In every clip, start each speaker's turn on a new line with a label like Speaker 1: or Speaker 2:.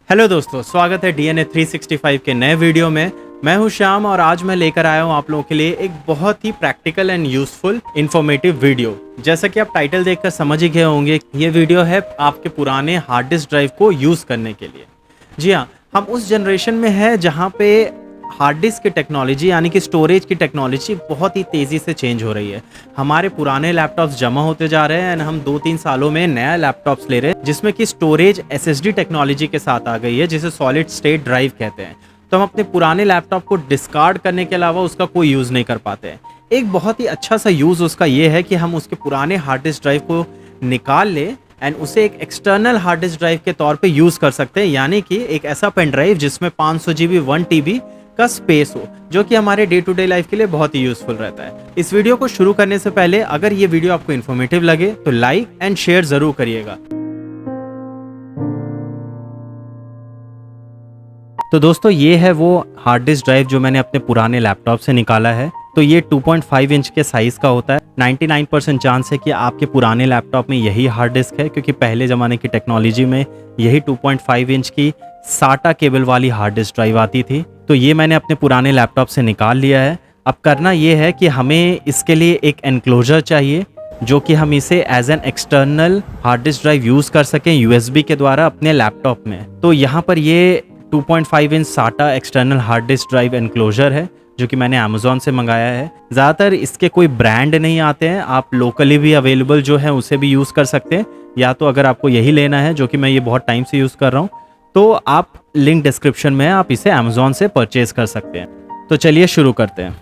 Speaker 1: Hello दोस्तों, स्वागत है DNA 365 के नए वीडियो में। मैं हूं श्याम और आज मैं लेकर आया हूं आप लोगों के लिए एक बहुत ही practical and useful informative video. जैसा कि आप टाइटल देखकर समझ ही गए होंगे, ये वीडियो है आपके पुराने हार्ड डिस्क ड्राइव को यूज़ करने के लिए। जी हाँ, हम उस जनरेशन में है जहाँ पे हार्ड डिस्क की टेक्नोलॉजी यानी कि स्टोरेज की टेक्नोलॉजी बहुत ही तेज़ी से चेंज हो रही है। हमारे पुराने लैपटॉप्स जमा होते जा रहे हैं एंड हम 2-3 सालों में नया लैपटॉप्स ले रहे हैं जिसमें कि स्टोरेज SSD टेक्नोलॉजी के साथ आ गई है, जिसे सॉलिड स्टेट ड्राइव कहते हैं। तो हम अपने पुराने लैपटॉप को डिस्कार्ड करने के अलावा उसका कोई यूज़ नहीं कर पाते हैं। एक बहुत ही अच्छा सा यूज़ उसका ये है कि हम उसके पुराने हार्ड डिस्क ड्राइव को निकाल ले एंड उसे एक एक्सटर्नल हार्ड डिस्क ड्राइव के तौर पे यूज़ कर सकते हैं, यानी कि एक ऐसा पेन ड्राइव जिसमें 500 GB 1 TB का स्पेस हो, जो कि हमारे डे टू डे लाइफ के लिए बहुत ही यूजफुल रहता है। इस वीडियो को शुरू करने से पहले अगर ये वीडियो आपको इन्फॉर्मेटिव लगे तो लाइक एंड शेयर जरूर करिएगा। तो दोस्तों, ये है वो हार्ड डिस्क ड्राइव जो मैंने अपने पुराने लैपटॉप से निकाला है। तो ये 2.5 इंच के साइज का होता है। 99% चांस है कि आपके पुराने लैपटॉप में यही हार्ड डिस्क है, क्योंकि पहले ज़माने की टेक्नोलॉजी में यही 2.5 इंच की SATA केबल वाली हार्ड डिस्क ड्राइव आती थी। तो ये मैंने अपने पुराने लैपटॉप से निकाल लिया है। अब करना ये है कि हमें इसके लिए एक एनक्लोजर चाहिए, जो कि हम इसे as an external hard disk drive use कर सकें USB के द्वारा अपने लैपटॉप में। तो यहाँ पर ये 2.5 inch SATA external hard disk drive enclosure है, जो कि मैंने अमेज़ॉन से मंगाया है। ज़्यादातर इसके कोई ब्रांड नहीं आते हैं, आप लोकली भी अवेलेबल जो है उसे भी यूज़ कर सकते हैं, या तो अगर आपको यही लेना है, जो कि मैं ये बहुत टाइम से यूज़ कर रहा हूँ, तो आप लिंक डिस्क्रिप्शन में है, आप इसे अमेज़ॉन से परचेज कर सकते हैं। तो चलिए शुरू करते हैं।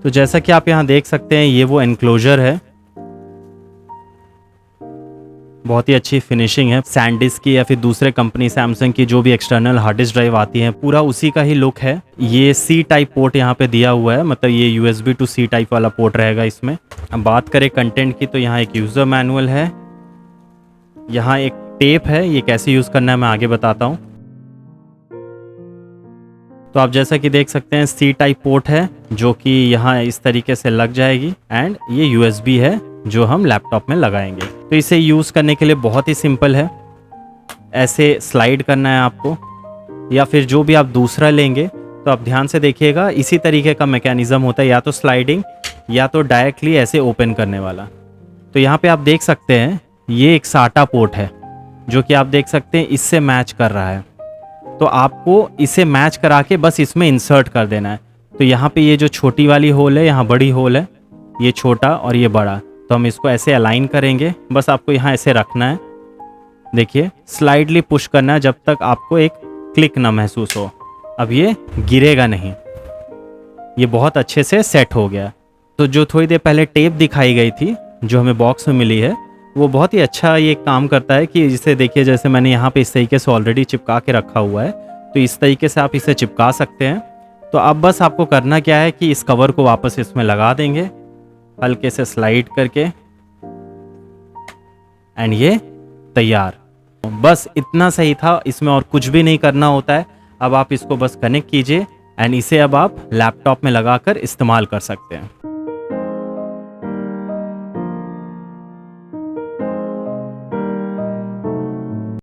Speaker 1: तो जैसा कि आप यहाँ देख सकते हैं, ये वो एनक्लोजर है। बहुत ही अच्छी फिनिशिंग है। सैनडिस्क की या फिर दूसरे कंपनी सैमसंग की जो भी एक्सटर्नल हार्ड डिस्क ड्राइव आती है, पूरा उसी का ही लुक है। ये C टाइप पोर्ट यहाँ पे दिया हुआ है, मतलब ये USB to C टाइप वाला पोर्ट रहेगा इसमें। अब बात करें कंटेंट की, तो यहाँ एक यूज़र मैनुअल है, यहाँ एक टेप है, ये कैसे यूज़ करना है मैं आगे बताता हूँ। तो आप जैसा कि देख सकते हैं, C टाइप पोर्ट है जो कि यहाँ इस तरीके से लग जाएगी, एंड ये USB है जो हम लैपटॉप में लगाएंगे। तो इसे यूज़ करने के लिए बहुत ही सिंपल है। ऐसे स्लाइड करना है आपको, या फिर जो भी आप दूसरा लेंगे तो आप ध्यान से देखिएगा, इसी तरीके का मैकेनिज़्म होता है, या तो स्लाइडिंग या तो डायरेक्टली ऐसे ओपन करने वाला। तो यहाँ पे आप देख सकते हैं, ये एक SATA पोर्ट है जो कि आप देख सकते हैं इससे मैच कर रहा है। तो आपको इसे मैच करा के बस इसमें इंसर्ट कर देना है। तो यहाँ पे ये जो छोटी वाली होल है, यहाँ बड़ी होल है, ये छोटा और ये बड़ा। तो हम इसको ऐसे अलाइन करेंगे, बस आपको यहाँ ऐसे रखना है। देखिए, स्लाइडली पुश करना है जब तक आपको एक क्लिक ना महसूस हो। अब ये गिरेगा नहीं, ये बहुत अच्छे से सेट हो गया। तो जो थोड़ी देर पहले टेप दिखाई गई थी जो हमें बॉक्स में मिली है, वो बहुत ही अच्छा ये काम करता है कि जिसे देखिए, जैसे मैंने यहाँ पे इस तरीके से ऑलरेडी चिपका के रखा हुआ है, तो इस तरीके से आप इसे चिपका सकते हैं। तो अब बस आपको करना क्या है कि इस कवर को वापस इसमें लगा देंगे, हल्के से स्लाइड करके, एंड ये तैयार। बस इतना सही था, इसमें और कुछ भी नहीं करना होता है। अब आप इसको बस कनेक्ट कीजिए एंड इसे अब आप लैपटॉप में लगाकर इस्तेमाल कर सकते हैं।